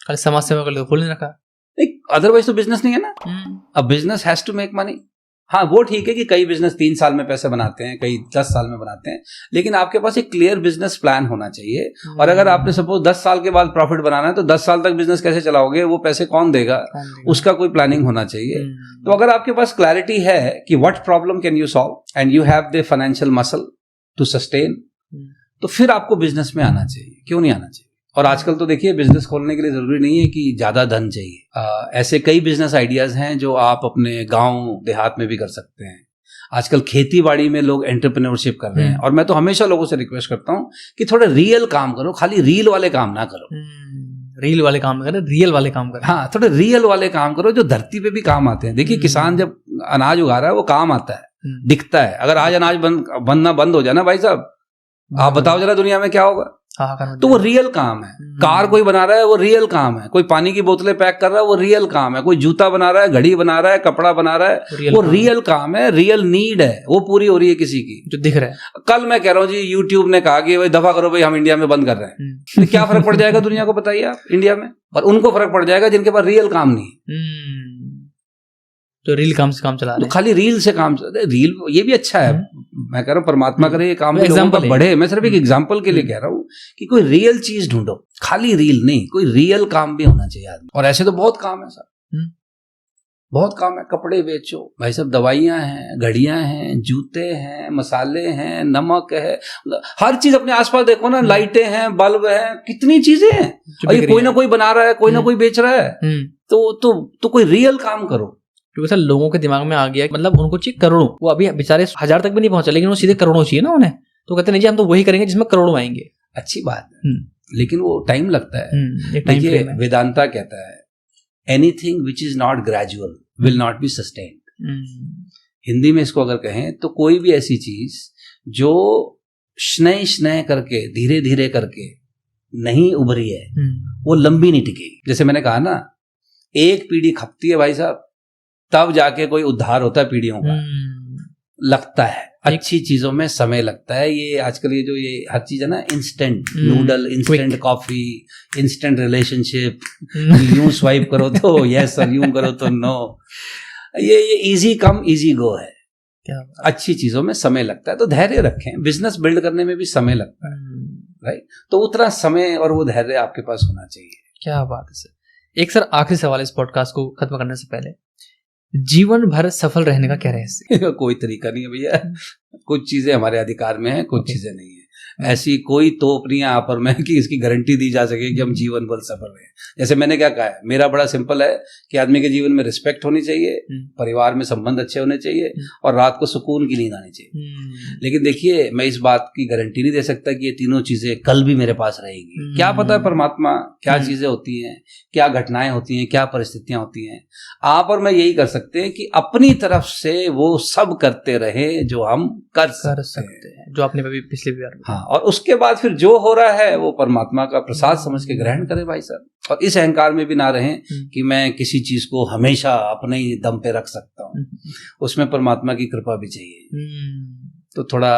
खाली समाज सेवा कर लो, खोल नहीं रखा, अदरवाइज तो बिजनेस नहीं है ना। अब business has to make money. हाँ, वो ठीक है कि कई बिजनेस 3 साल में पैसे बनाते हैं, कई 10 साल में बनाते हैं, लेकिन आपके पास एक क्लियर बिजनेस प्लान होना चाहिए। और अगर आपने सपोज 10 साल के बाद प्रॉफिट बनाना है, तो 10 साल तक बिजनेस कैसे चलाओगे, वो पैसे कौन देगा, उसका कोई प्लानिंग होना चाहिए। तो अगर आपके पास क्लैरिटी है कि what problem can you solve and you have the financial muscle to sustain, तो फिर आपको बिजनेस में आना चाहिए। क्यों नहीं आना चाहिए? और आजकल तो देखिए, बिजनेस खोलने के लिए जरूरी नहीं है कि ज्यादा धन चाहिए। ऐसे कई बिजनेस आइडियाज हैं जो आप अपने गांव देहात में भी कर सकते हैं। आजकल खेती बाड़ी में लोग एंटरप्रेन्योरशिप कर रहे हैं, और मैं तो हमेशा लोगों से रिक्वेस्ट करता हूं कि थोड़े रियल काम करो, खाली रील वाले काम ना करो। रील वाले काम करें, रियल वाले काम करें। हाँ, थोड़े रियल वाले काम करो जो धरती पे भी काम आते हैं। देखिए, किसान जब अनाज उगा रहा है वो काम आता है, दिखता है। अगर आज अनाज बनना बंद हो जाए ना भाई साहब, आप बताओ जरा दुनिया में क्या होगा। तो वो रियल काम है। कार कोई बना रहा है, वो रियल काम है। कोई पानी की बोतलें पैक कर रहा है, वो रियल काम है। कोई जूता बना रहा है, घड़ी बना रहा है, कपड़ा बना रहा है, वो रियल काम है, रियल नीड है, वो पूरी हो रही है किसी की, जो दिख रहा है। कल मैं कह रहा हूँ जी, यूट्यूब ने कहा कि भाई दफा करो भाई, हम इंडिया में बंद कर रहे हैं, तो क्या फर्क पड़ जाएगा दुनिया को, बताइए आप, इंडिया में। और उनको फर्क पड़ जाएगा जिनके पास रियल काम नहीं है, तो रील काम से काम चला रहे हैं। तो खाली रील से काम, रील ये भी अच्छा है। मैं कह रहा हूँ परमात्मा करे ये काम भी लोगों का बढ़े। मैं सिर्फ एक एग्जांपल के लिए कह रहा हूँ कि कोई रियल चीज ढूंढो, खाली रील नहीं, कोई रियल काम भी होना चाहिए आदमी। और ऐसे तो बहुत काम है सर, बहुत काम है। कपड़े बेचो भाई साहब, दवाइयां हैं, घड़ियां हैं, जूते हैं, मसाले हैं, नमक है, हर चीज अपने आसपास देखो ना, लाइटें हैं, बल्ब है, कितनी चीजें हैं, और ये कोई ना कोई बना रहा है, कोई ना कोई बेच रहा है। तो कोई रियल काम करो। क्योंकि सर लोगों के दिमाग में आ गया, मतलब उनको चाहिए करोड़ों, वो अभी बेचारे 1000 तक भी नहीं पहुंचा, लेकिन वो सीधे करोड़ों चाहिए ना उन्हें। तो कहते नहीं जी, हम तो वही करेंगे जिसमें करोड़ों आएंगे। अच्छी बात है, लेकिन वो टाइम लगता है। देखिए, वेदांता कहता है anything which is not gradual will not be sustained. Hindi में इसको अगर कहें तो कोई भी ऐसी चीज जो स्नय स्नय करके, धीरे धीरे करके नहीं उभरी है, वो लंबी नहीं टिकेगी। जैसे मैंने कहा ना, एक पीढ़ी खपती है भाई साहब, तब जाके कोई उद्धार होता है पीढ़ियों का। लगता है अच्छी चीजों में समय लगता है। ये आजकल ये जो ये हर चीज है ना, instant noodle, instant coffee, instant relationship, यूं स्वाइप करो तो यस और यूं करो तो नो, ये इजी कम इजी गो है। क्या अच्छी चीजों में समय लगता है, तो धैर्य रखें। बिजनेस बिल्ड करने में भी समय लगता है, राइट? तो उतना समय और वो धैर्य आपके पास होना चाहिए। क्या बात है सर। एक सर आखिरी सवाल इस पॉडकास्ट को खत्म करने से पहले, जीवन भर सफल रहने का क्या रहस्य? कोई तरीका नहीं है भैया। कुछ चीजें हमारे अधिकार में है, कुछ चीजें नहीं है। ऐसी कोई तोप नहीं है यहाँ पर मैं कि इसकी गारंटी दी जा सके कि हम जीवन भर सफल रहे। जैसे मैंने क्या कहा है, मेरा बड़ा सिंपल है कि आदमी के जीवन में रिस्पेक्ट होनी चाहिए, परिवार में संबंध अच्छे होने चाहिए, और रात को सुकून की नींद आनी चाहिए। लेकिन देखिए, मैं इस बात की गारंटी नहीं दे सकता कि ये तीनों चीजें कल भी मेरे पास रहेगी। क्या पता है परमात्मा क्या चीजें होती हैं, क्या घटनाएं होती हैं, क्या परिस्थितियां होती हैं। आप और मैं यही कर सकते हैं कि अपनी तरफ से वो सब करते रहे जो हम कर सकते हैं, जो आपने पिछले बार। हाँ, और उसके बाद फिर जो हो रहा है वो परमात्मा का प्रसाद समझ के ग्रहण करें भाई साहब। और इस अहंकार में भी ना रहें कि मैं किसी चीज को हमेशा अपने ही दम पे रख सकता हूँ, उसमें परमात्मा की कृपा भी चाहिए। तो थोड़ा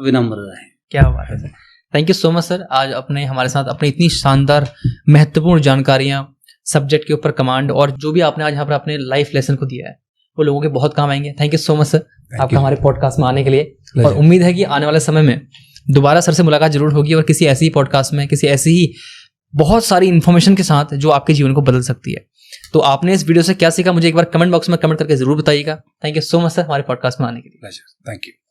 विनम्र रहें। क्या बात है sir, thank you so much sir. आज अपने हमारे साथ अपनी इतनी शानदार महत्वपूर्ण जानकारियां, सब्जेक्ट के ऊपर कमांड, और जो भी आपने आज यहाँ पर अपने लाइफ लेसन को दिया है वो लोगों के बहुत काम आएंगे। Thank you so much sir आपका हमारे पॉडकास्ट में आने के लिए। और उम्मीद है कि आने वाले समय में दोबारा सर से मुलाकात जरूर होगी, और किसी ऐसी ही पॉडकास्ट में, किसी ऐसी ही बहुत सारी इन्फॉर्मेशन के साथ जो आपके जीवन को बदल सकती है। तो आपने इस वीडियो से क्या सीखा मुझे एक बार कमेंट बॉक्स में कमेंट करके जरूर बताइएगा। Thank you so much sir हमारे पॉडकास्ट में आने के लिए। Thank you.